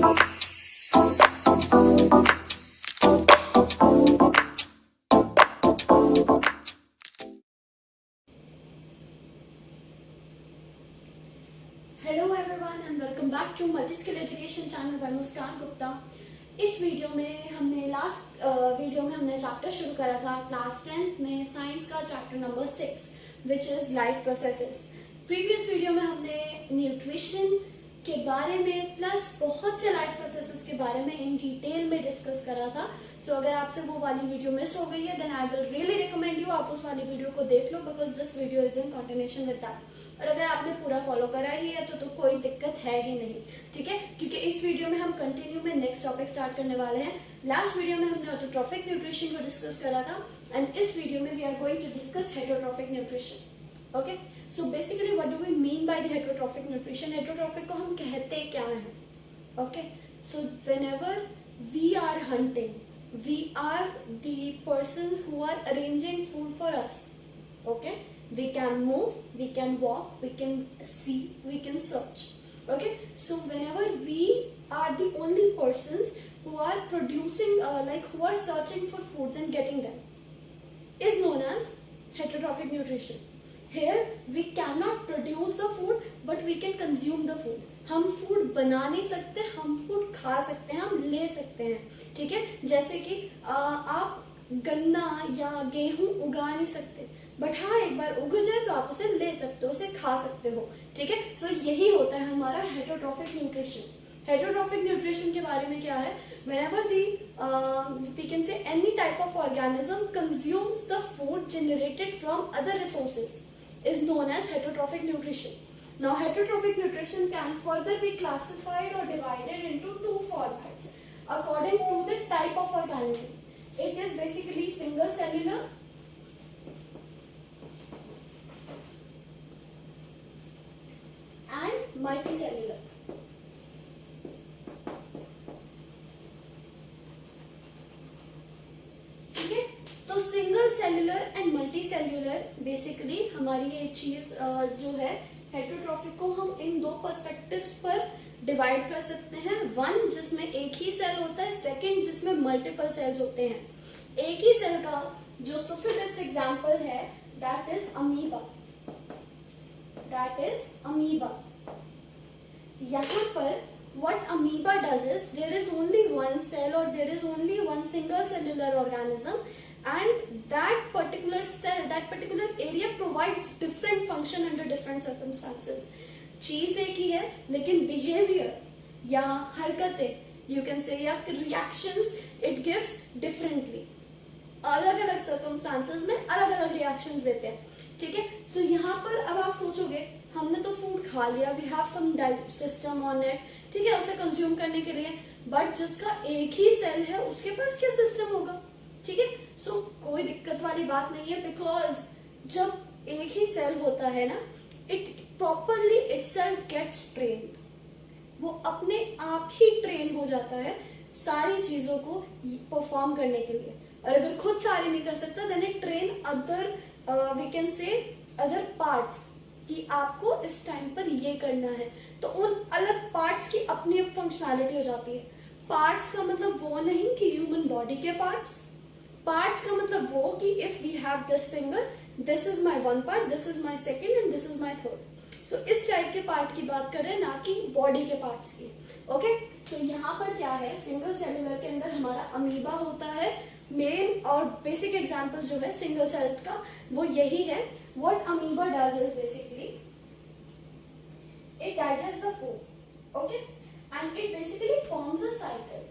Hello everyone and welcome back to multi skill education channel by Muskan Gupta. इस video में हमने last video में हमने चैप्टर शुरू करा था क्लास 10th में साइंस का chapter number 6 which is life processes. Previous video में हमने न्यूट्रिशन के बारे में प्लस बहुत से लाइफ प्रोसेसेस के बारे में इन डिटेल में डिस्कस करा था। सो अगर आपसे वो वाली वीडियो मिस हो गई है then I will really recommend you आप उस वाली वीडियो को देख लो because this video is in continuation with that. और अगर आपने पूरा फॉलो करा ही है तो कोई दिक्कत है ही नहीं, ठीक है, क्योंकि इस वीडियो में हम कंटिन्यू में नेक्स्ट टॉपिक स्टार्ट करने वाले हैं। लास्ट वीडियो में हमने ऑटोट्रॉफिक न्यूट्रिशन को डिस्कस करा था एंड इस वीडियो में we are going to discuss heterotrophic nutrition. Okay, so basically what do we mean by the heterotrophic nutrition? Heterotrophic को हम कहते क्या हैं? Okay, so whenever we are hunting we are the persons who are arranging food for us. Okay, we can move, we can walk, we can see, we can search. Okay, so whenever we are the only persons who are producing who are searching for foods and getting them is known as heterotrophic nutrition. Here we cannot produce the food but we can consume the food. हम food बना नहीं सकते, हम food खा सकते हैं, हम ले सकते हैं, ठीक है। जैसे कि आप गन्ना या गेहूं उगा नहीं सकते बट हाँ एक बार उग जाए तो आप उसे ले सकते हो, उसे खा सकते हो, ठीक है। सो यही होता है हमारा हेटरोट्रॉफिक न्यूट्रिशन। हेटरोट्रॉफिक न्यूट्रिशन के बारे में क्या है? whenever the we can say any type of organism consumes the food generated from other resources is known as heterotrophic nutrition. Now heterotrophic nutrition can further be classified or divided into two formats according to the type of organism. It is basically single cellular and multicellular. ठीक है, तो single cellular and multi cellular basically हमारी ये चीज जो है heterotrophic को हम इन दो पर्सपेक्टिव्स पर डिवाइड कर सकते हैं। वन जिसमें एक ही सेल होता है, सेकंड जिसमें मल्टीपल सेल्स होते हैं। एक ही सेल का जो सबसे बेस्ट एग्जांपल है दैट इज अमीबा। यहाँ पर what amoeba does is there is only one cell or there is only one single cellular organism and that particular cell, that particular area provides different function under different circumstances. चीज एक ही है लेकिन behavior या हरकतें you can say या reactions it gives differently. अलग अलग circumstances में अलग अलग reactions देते हैं, ठीक है। सो यहाँ पर अब आप सोचोगे हमने तो फूड खा लिया, we have some system on it, ठीक है, उसे कंज्यूम करने के लिए, बट जिसका एक ही सेल है उसके पास क्या सिस्टम होगा? ठीक है, सो कोई दिक्कत वाली बात नहीं है बिकॉज जब एक ही सेल होता है ना it properly itself gets trained, वो अपने आप ही ट्रेन हो जाता है सारी चीजों को परफॉर्म करने के लिए। और अगर खुद सारी नहीं कर सकता then it train other we can say other parts कि आपको इस टाइम पर ये करना है, तो उन अलग पार्ट्स की अपनी फंक्शनैलिटी हो जाती है। पार्ट्स का मतलब वो नहीं कि ह्यूमन बॉडी के पार्ट्स का मतलब वो कि if we have this finger this is my one part, this is my second and this is my third. So इस टाइप के पार्ट की बात करें ना कि बॉडी के पार्ट्स की। ओके, सो यहाँ पर क्या है सिंगल सेलुलर के अंदर हमारा अमीबा होता है। मेन और बेसिक एग्जांपल जो है सिंगल सेल का वो यही है। What amoeba does is basically it digests the food, okay, and it basically forms a cycle.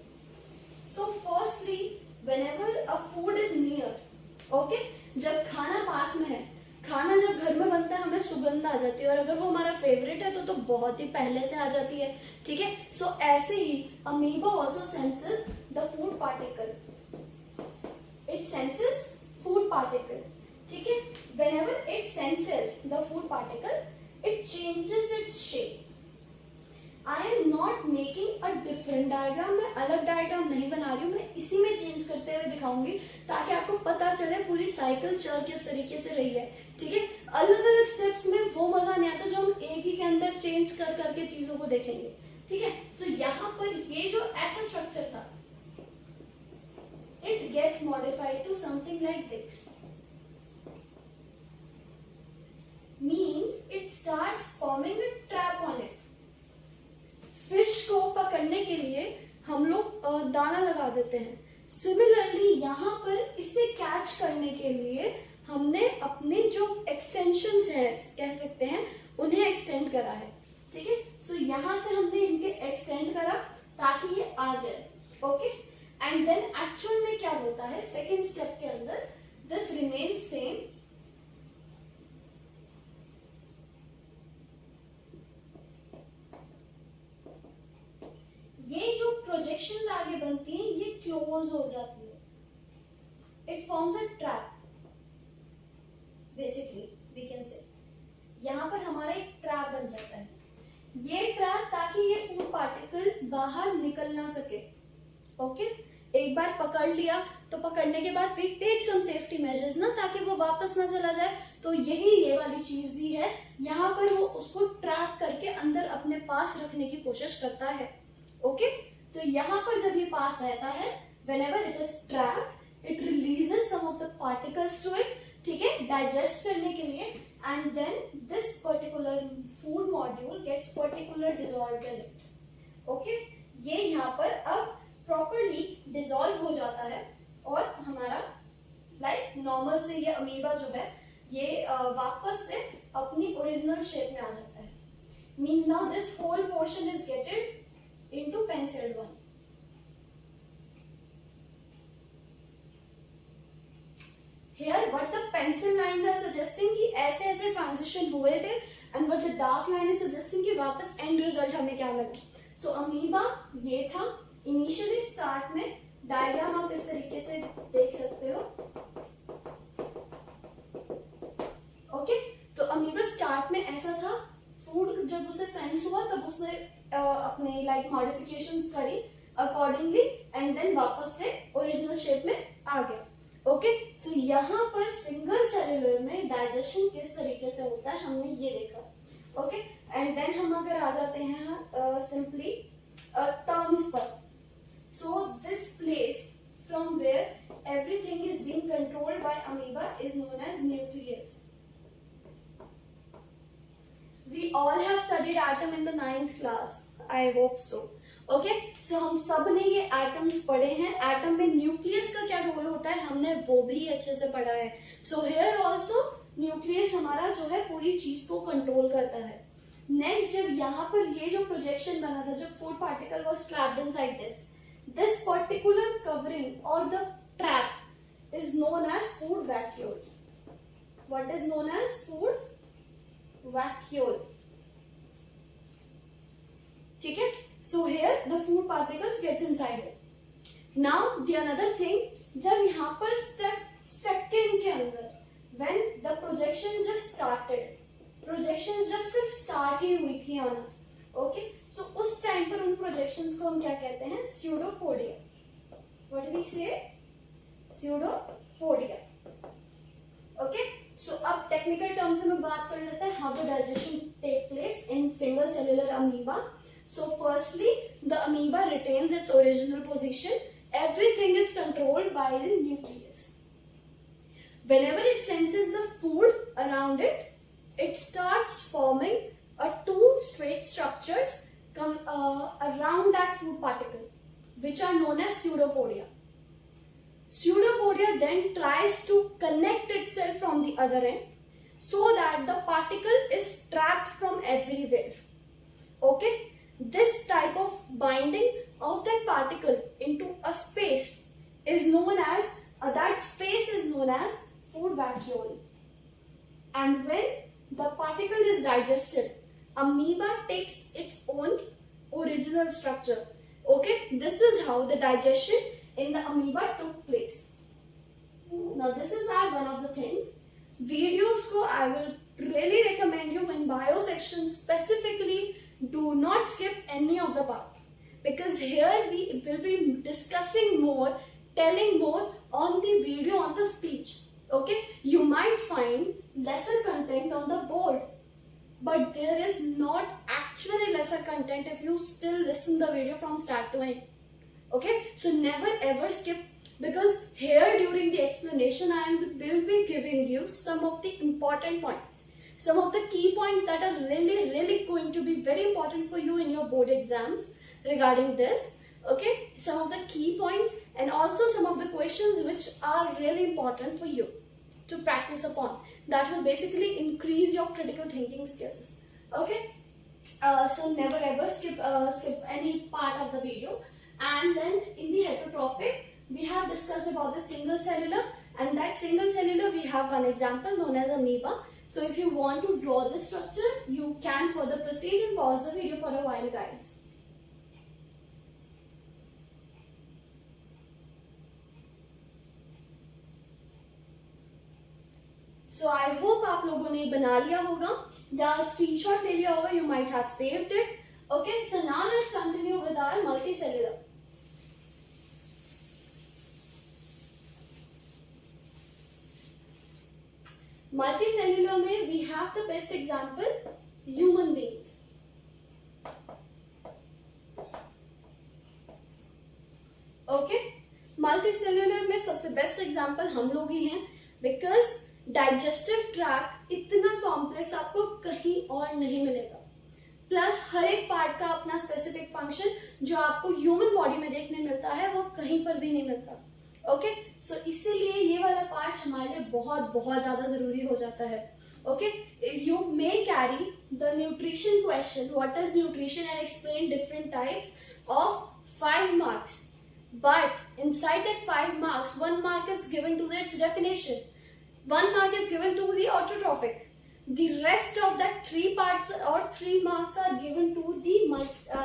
So firstly, whenever a food is near, okay, जब खाना पास में है, खाना जब घर में बनता है हमें सुगंध आ जाती है और अगर वो हमारा फेवरेट है तो बहुत ही पहले से आ जाती है, ठीक है। सो ऐसे ही amoeba also senses the food particle. It senses food particle, ठीक है। Whenever it senses the food particle, it changes its shape. I am not making a different diagram. मैं अलग डायग्राम नहीं बना रही हूँ, मैं इसी में चेंज करते हुए दिखाऊंगी ताकि आपको पता चले पूरी साइकिल चल किस तरीके से रही है, ठीक है। अलग अलग स्टेप्स में वो मजा नहीं आता जो हम एक ही के अंदर चेंज कर करके चीजों को देखेंगे, ठीक है। सो यहाँ पर ये जो ऐसा स्ट्रक्चर था, it gets modified to something like this, means it starts forming a trap on it. Fish को पकड़ने के लिए हम लोग दाना लगा देते हैं। सिमिलरली यहाँ पर इसे कैच करने के लिए हमने अपने जो एक्सटेंशंस है कह सकते हैं उन्हें एक्सटेंड करा है, ठीक है। सो यहाँ से हमने इनके एक्सटेंड करा ताकि ये आ जाए, ओके। एंड देन एक्चुअल में क्या होता है सेकेंड स्टेप के अंदर, दिस रिमेन्स सेम, ये जो प्रोजेक्शंस आगे बनती हैं ये क्लोज हो जाती है, it forms a trap basically we can say. यहाँ पर हमारा एक ट्रैप बन जाता है, ये ट्रैप ताकि ये फूड पार्टिकल बाहर निकल ना सके, ओके। एक बार पकड़ लिया तो पकड़ने के बाद we take some safety measures ना, ताकि वो वापस ना चला जाए। तो यही ये वाली चीज भी है, यहाँ पर वो उसको ट्रैप करके अंदर अपने पास रखने की कोशिश करता है, ओके। तो यहाँ पर जब ये पास रहता है, whenever it is trapped, it releases some of the particles to it, ठीक है, डाइजेस्ट करने के लिए, and then this particular food module gets particular dissolved in it, okay। ये यहाँ पर अब properly dissolve हो जाता है और हमारा like नॉर्मल से ये अमीबा जो है ये वापस से अपनी ओरिजिनल शेप में आ जाता है। Means now this whole portion is getted into penciled one. Here what the pencil lines are suggesting कि ऐसे ऐसे ट्रांजिशन हुए थे, and what the dark line is suggesting कि वापस end result हमें क्या मिला। So अमीबा ये था initially start में, डायग्राम आप इस तरीके से देख सकते हो, ओके। तो अमीबा स्टार्ट में ऐसा था, फूड जब उसे सेंस हुआ तब उसने अपने लाइक मॉडिफिकेशंस करी अकॉर्डिंगली, एंड देन वापस से ओरिजिनल शेप में आ गया, ओके। सो यहाँ पर सिंगल सेलुलर में डाइजेशन किस तरीके से होता है हमने ये देखा, ओके। एंड देन हम अगर आ जाते हैं सिंपली टर्म्स पर, so this place from where everything is being controlled by amoeba is known as nucleus. We all have studied atom in the 9th class. I hope so. Okay? So हम सब ने ये atoms पढ़े हैं। Atom में nucleus का क्या role होता है हमने वो भी अच्छे से पढ़ा है। So here also nucleus हमारा जो है पूरी चीज को कंट्रोल करता है। Next जब यहाँ पर ये जो projection बना था, जब food particle was trapped inside this particular covering or the trap is known as food vacuole. What is known as food vacuole, ठीक है। So here the food particles gets inside it. Now the another thing, जब यहाँ पर step second के अंदर when the projection just started, projections जब सिर्फ start ही हुई थी आना, okay, so उस टाइम पर उन projections को हम क्या कहते हैं, pseudopodia. What do we say? Pseudopodia, okay. So अब technical terms में बात कर लेते हैं how the digestion take place in single cellular amoeba. So firstly the amoeba retains its original position, everything is controlled by the nucleus. Whenever it senses the food around it, it starts forming two straight structures around that food particle, which are known as pseudopodia. Pseudopodia then tries to connect itself from the other end so that the particle is trapped from everywhere, okay. This type of binding of that particle into a space is known as that space is known as food vacuole. And when the particle is digested, amoeba takes its own original structure, okay. This is how the digestion in the amoeba took place. Now this is our one of the thing. Videos ko I will really recommend you in bio section specifically, do not skip any of the part, because here we will be discussing more, telling more on the video, on the speech, okay. You might find lesser content on the board, but there is not actually lesser ऐसा content if you still listen the video from start to end. Okay, so never ever skip, because here during the explanation I will be giving you some of the important points, some of the key points that are really going to be very important for you in your board exams regarding this. Okay, some of the key points and also some of the questions which are really important for you to practice upon, that will basically increase your critical thinking skills. Okay, so never ever skip any part of the video. And then in the heterotrophic, we have discussed about the single cellular, and that single cellular we have one example known as amoeba. So if you want to draw this structure, you can further proceed and pause the video for a while, guys. So I hope आप लोगों ने बना लिया होगा या screenshot ले लिया होगा. You might have saved it. Okay, so now let's continue with our multicellular. Multicellular में we have the best example, human beings. Okay, multicellular में सबसे बेस्ट एग्जाम्पल हम लोग ही हैं, बिकॉज डाइजेस्टिव ट्रैक इतना कॉम्प्लेक्स आपको कहीं और नहीं मिलेगा. प्लस हर एक पार्ट का अपना स्पेसिफिक फंक्शन जो आपको ह्यूमन बॉडी में देखने मिलता है वो कहीं पर भी नहीं मिलता. ओके, सो इसीलिए ये वाला पार्ट हमारे लिए बहुत ज्यादा जरूरी हो जाता है. Okay, you may carry the nutrition question, what is nutrition, and explain different types of 5 marks. But inside that 5 marks, 1 mark is given to its definition. 1 mark is given to the autotrophic. The rest of that 3 parts or 3 marks are given to the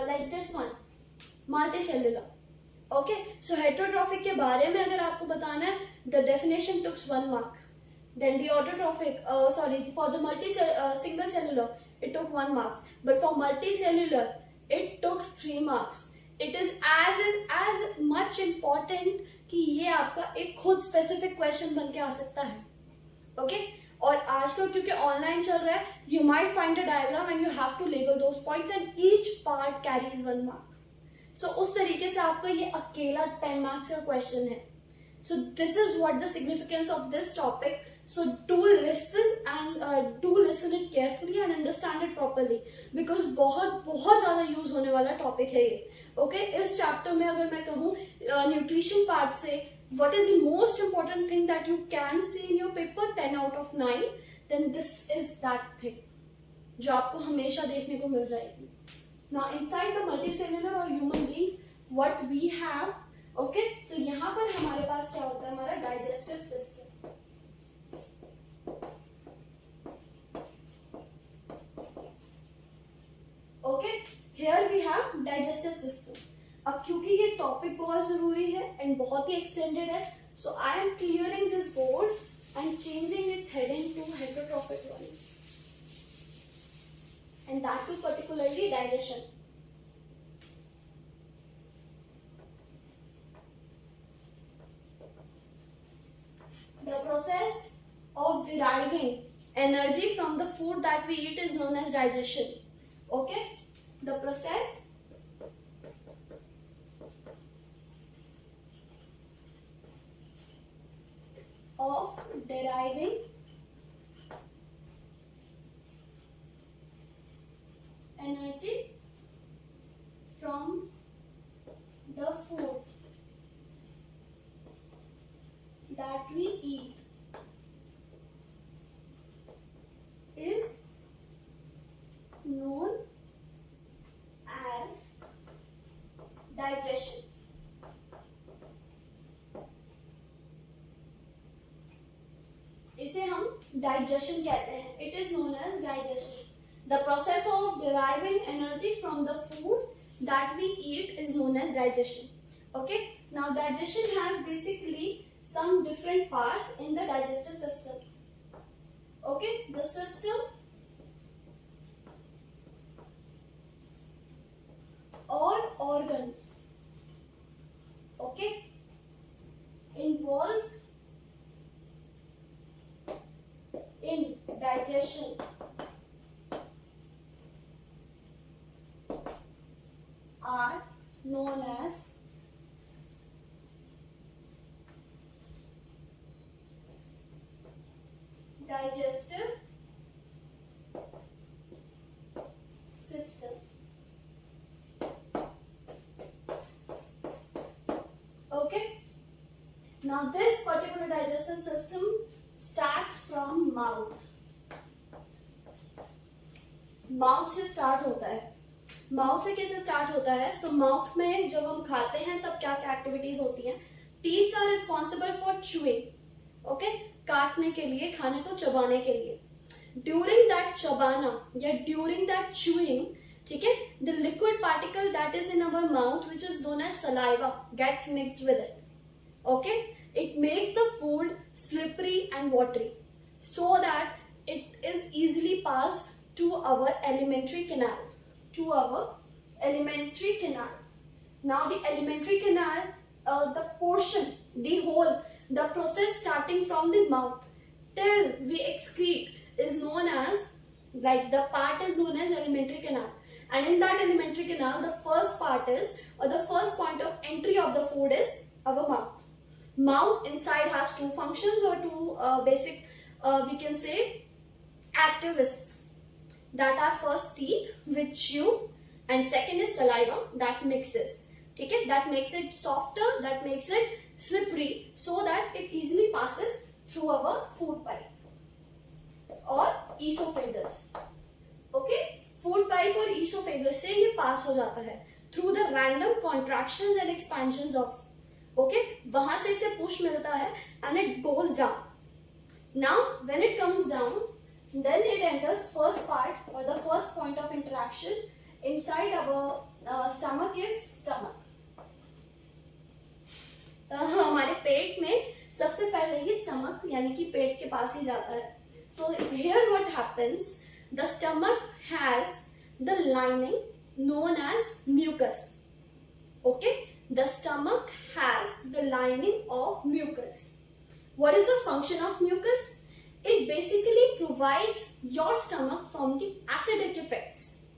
like this one, multicellular. Okay, so heterotrophic के बारे में अगर आपको बताना है, the definition took 1 mark. Then the autotrophic, for the single cellular, it took 1 marks. But for multicellular, it took 3 marks. It is as much important कि ये आपका एक खुद स्पेसिफिक क्वेश्चन बन के आ सकता है. ओके, और आज तो क्योंकि ऑनलाइन चल रहा है, you might find a diagram and you have to label those points and each part carries 1 mark. सो उस तरीके से आपका ये अकेला 10 marks का क्वेश्चन है. So this is what the significance of this topic. So do listen it carefully and understand it properly, because बहुत ज्यादा यूज होने वाला टॉपिक है ये. ओके, इस चैप्टर में अगर मैं कहूँ न्यूट्रिशन पार्ट से what is the most important thing that you can see in your paper 10 out of 9, then this is that thing जो आपको हमेशा देखने को मिल जाएगी. Now inside the multicellular or human beings, what we have, okay, so यहाँ पर हमारे पास क्या होता है, हमारा digestive system. Okay, here we have digestive system. अब क्योंकि ये टॉपिक बहुत जरूरी है एंड बहुत ही एक्सटेंडेड है, so I am clearing this board and changing its heading to heterotrophic one, and that to particularly digestion. The process of deriving energy from the food that we eat is known as digestion. Okay, the process of deriving energy from the food that we eat is known as digestion. इसे हम digestion कहते हैं. It is known as digestion. The process of deriving energy from the food that we eat is known as digestion. Okay, now digestion has basically some different parts in the digestive system. Okay, the system or organs, okay, involved in digestion digestive system. Okay, now this particular digestive system starts from mouth. Mouth से start होता है. Mouth से कैसे start होता है? सो mouth में जब हम खाते हैं तब क्या क्या एक्टिविटीज होती हैं? Teeths are responsible for chewing. Okay, काटने के लिए, खाने को चबाने के लिए. ड्यूरिंग दैट चबाना या ड्यूरिंग दैट चूइंग, ठीक है, the liquid particle that is in our mouth which is known as saliva gets mixed with it. Okay, it makes the food slippery and watery so that it is easily passed to our alimentary canal. Now the alimentary canal, the portion, the whole, the process starting from the mouth till we excrete is known as, like, the part is known as alimentary canal. And in that alimentary canal, the first part is, or the first point of entry of the food is our mouth. Mouth inside has two functions, or two basic, we can say, activists. That are first teeth which chew, and second is saliva that mixes. ठीक है, that makes it softer, that makes it slippery, so that it easily passes through our food pipe or esophagus. Okay, food pipe और esophagus से ये pass हो जाता है through the random contractions and expansions of. Okay, वहां से इसे push मिलता है and it goes down. Now when it comes down, then it enters first part or the first point of interaction inside our stomach is stomach. हमारे पेट में सबसे पहले ये stomach यानी कि पेट के पास ही जाता है. So here what happens, the stomach has the lining known as mucus. Okay, the stomach has the lining of mucus. What is the function of mucus? It basically provides your stomach from the acidic effects.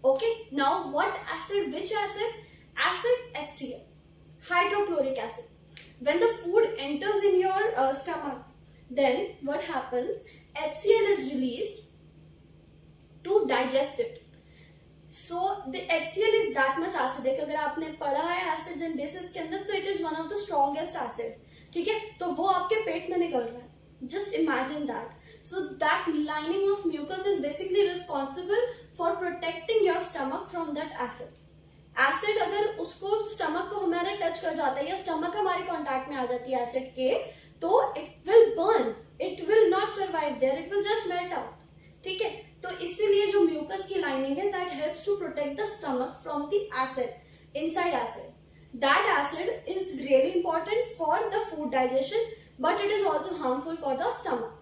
Okay, now what acid? Which acid? Acid HCl, hydrochloric acid. When the food enters in your stomach, then what happens? HCl is released to digest it. So the HCl is that much acidic. अगर आपने पढ़ा है acids and bases के अंदर, तो it is one of the strongest acid. ठीक है, तो वो आपके पेट में निकल रहा है. Just imagine that. So that lining of mucus is basically responsible for protecting your stomach from that acid. Acid अगर उसको stomach को हमारे touch कर जाता है या stomach हमारे contact में आ जाती है acid के, तो it will burn. It will not survive there. It will just melt out. ठीक है, तो इसीलिए जो mucus की lining है, that helps to protect the stomach from the acid, inside acid. That acid is really important for the food digestion, but it is also harmful for the stomach.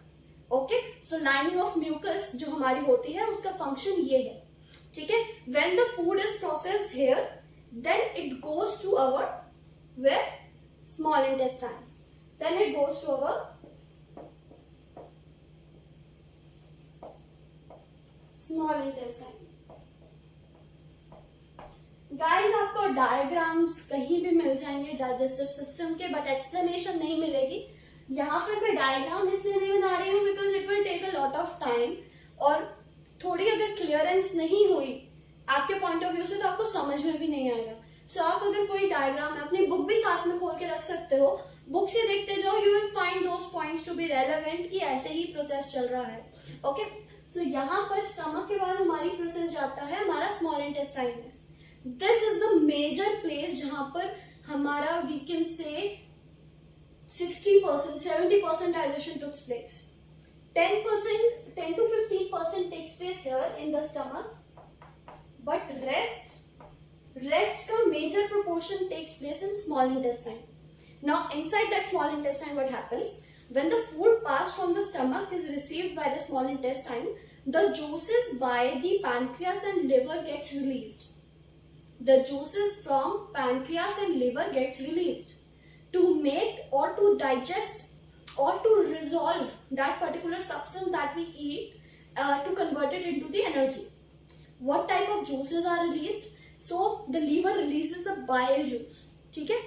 Okay, so lining of mucus जो हमारी होती है, उसका function ये है. ठीक है, when the food is processed here, then it goes to our where? Small intestine. Then it goes to our small intestine. Guys, आपको डायग्राम्स कहीं भी मिल जाएंगे डाइजेस्टिव सिस्टम के, बट एक्सप्लेनेशन नहीं मिलेगी. यहाँ पर मैं डायग्राम इसलिए नहीं बना रही हूँ because it will take a lot of time, और थोड़ी अगर क्लियरेंस नहीं हुई आपके पॉइंट ऑफ व्यू से तो आपको समझ में भी नहीं आएगा. सो आप अगर कोई डायग्राम, अपनी बुक भी साथ में खोल के रख सकते हो, बुक से देखते जाओ, you will find those points to be relevant कि ऐसे ही प्रोसेस चल रहा है. ओके, सो यहाँ पर स्टमक के बाद हमारी प्रोसेस जाता है हमारा स्मॉल इंटेस्टाइन में. This is the major place जहां पर हमारा, वी कैन से 60%, 70% digestion took place. 10%, 10 to 15% takes place here in the stomach, but rest का major proportion takes place in small intestine. Now inside that small intestine, what happens? When the food passed from the stomach is received by the small intestine, the juices by the pancreas and liver gets released. The juices from pancreas and liver gets released to make or to digest or to resolve that particular substance that we eat, to convert it into the energy. What type of juices are released? So the liver releases the bile juice. ठीक है,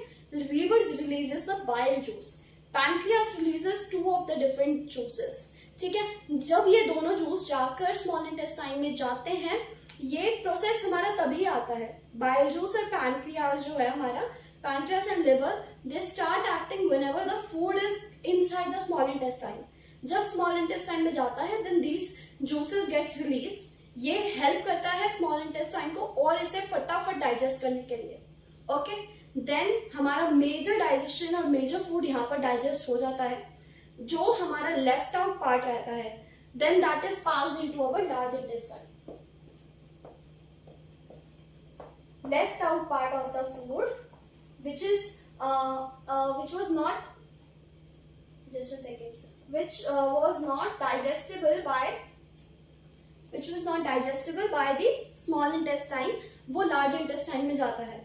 liver releases the bile juice. Pancreas releases two of the different juices. ठीक है, जब ये दोनों juice जाकर small intestine में जाते हैं, ये प्रोसेस हमारा तभी आता है, बाइल जूस और पैनक्रियाज जो है हमारा, pancreas and liver, they start acting whenever the food is inside the small intestine. जब स्मॉल इंटेस्टाइन में जाता है, then these juices gets released. ये हेल्प करता है स्मॉल इंटेस्टाइन को और इसे फटाफट डाइजेस्ट करने के लिए। ओके, देन हमारा मेजर डाइजेशन और मेजर फूड यहाँ पर डाइजेस्ट हो जाता है। जो हमारा लेफ्ट आउट पार्ट रहता है, then that is passed into our large intestine. Left out part of the food which was not, just a second, which was not digestible by the small intestine, वो large intestine में जाता है।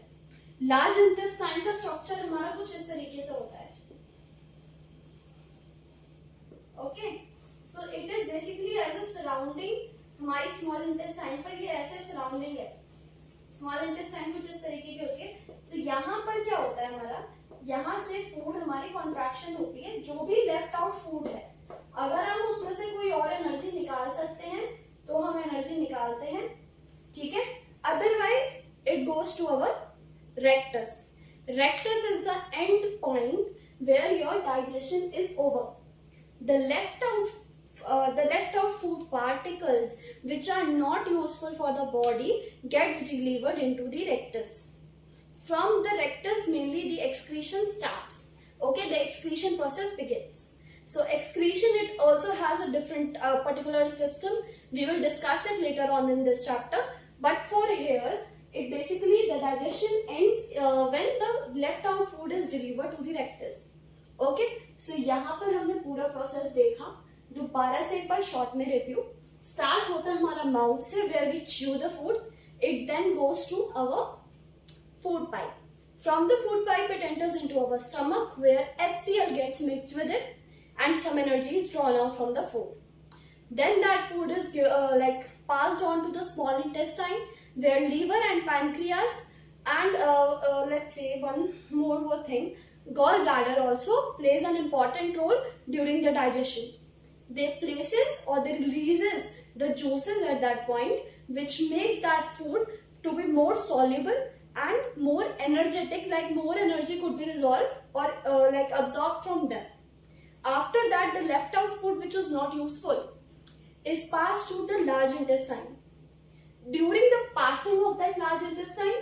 large intestine का structure हमारा कुछ इस तरीके से होता है। Okay, so it is basically as a surrounding, हमारी स्मॉल इंटेस्टाइन पर ये ऐसे सराउंडिंग है। स्मॉल इंटेस्टाइन कुछ इस तरीके की होती है। तो यहाँ पर क्या होता है हमारा, यहाँ से फूड हमारी कॉन्ट्रैक्शन होती है, जो भी लेफ्ट आउट फूड है, अगर हम उसमें से कोई और एनर्जी निकाल सकते हैं तो हम एनर्जी निकालते हैं, ठीक है, otherwise it goes to our rectus. Rectus is the end point where your digestion is over. The left out food particles which are not useful for the body gets delivered into the rectus. From the rectus mainly the excretion starts. Okay, the excretion process begins. So excretion, it also has a different particular system. We will discuss it later on in this chapter. But for here, it basically the digestion ends when the left out food is delivered to the rectus. Okay, so यहाँ पर हमने पूरा process देखा। दोबारा से एक बार short में रिव्यू। स्टार्ट होता है हमारा माउथ से, where we chew the food, it then goes to our food pipe. From the food pipe it enters into our stomach, where HCl gets mixed with it and some energy is drawn out from the food. Then that food is passed on to the small intestine, where liver and pancreas and let's say one more thing, gallbladder also plays an important role during the digestion. They places or they releases the juices at that point, which makes that food to be more soluble and more energetic, like more energy could be resolved or like absorbed from them. After that, the left out food which is not useful is passed to the large intestine. During the passing of that large intestine,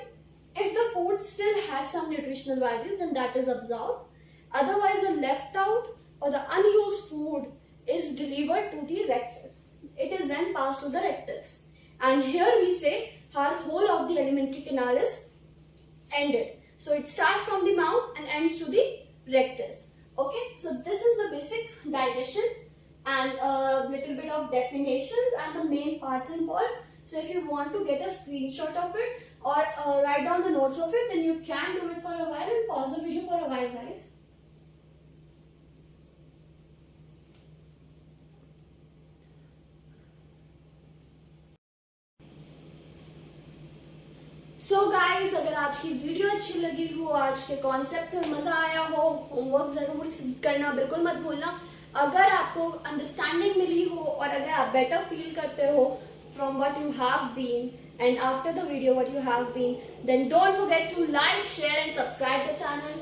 if the food still has some nutritional value, then that is absorbed. Otherwise, the left out or the unused food is delivered to the rectus. It is then passed to the rectus. And here we say our whole of the alimentary canal is ended. So it starts from the mouth and ends to the rectus. Okay, so this is the basic digestion and a little bit of definitions and the main parts involved. So if you want to get a screenshot of it or write down the notes of it, then you can do it for a while and pause the video for a while, guys. So guys, अगर आज की video अच्छी लगी हो, आज के concept से मजा आया हो, होमवर्क जरूर करना बिल्कुल मत भूलना। अगर आपको अंडरस्टैंडिंग मिली हो और अगर आप बेटर फील करते हो from what you have been and after the video what you have been, then don't forget to like, share and subscribe the channel.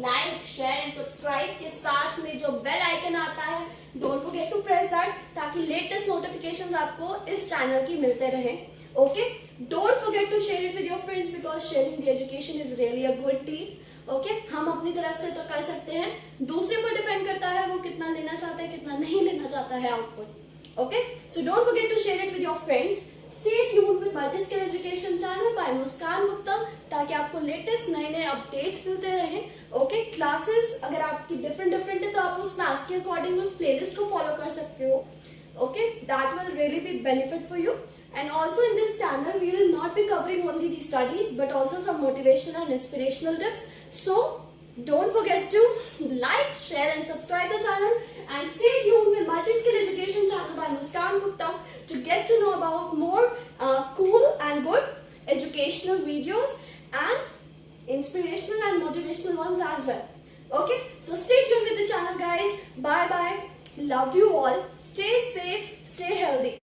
Like, share and subscribe के साथ में जो बेल आइकन आता है, don't forget to press that, ताकि latest notifications आपको इस channel की मिलते रहे। Okay, don't forget to share it with your friends because sharing the education is really a good deed. Okay, हम अपनी तरफ से तो कर सकते हैं, दूसरे पर डिपेंड करता है वो कितना लेना चाहता है, कितना नहीं लेना चाहता है output. Okay, so don't forget to share it with your friends. Stay tuned with Multi-Skill Education channel by मुस्कान गुप्ता, ताकि आपको लेटेस्ट नए नए अपडेट्स मिलते रहें। ओके, क्लासेस अगर आपकी डिफरेंट है तो आप उस क्लास के अकॉर्डिंग उस प्लेलिस्ट को फॉलो कर सकते हो। Okay, that will really be benefit for you. And also in this channel, we will not be covering only the studies, but also some motivational and inspirational tips. So don't forget to like, share and subscribe the channel and stay tuned with Multi-Skill Education channel by Muskan Gupta to get to know about more cool and good educational videos and inspirational and motivational ones as well. Okay, so stay tuned with the channel guys. Bye bye. Love you all, stay safe, stay healthy.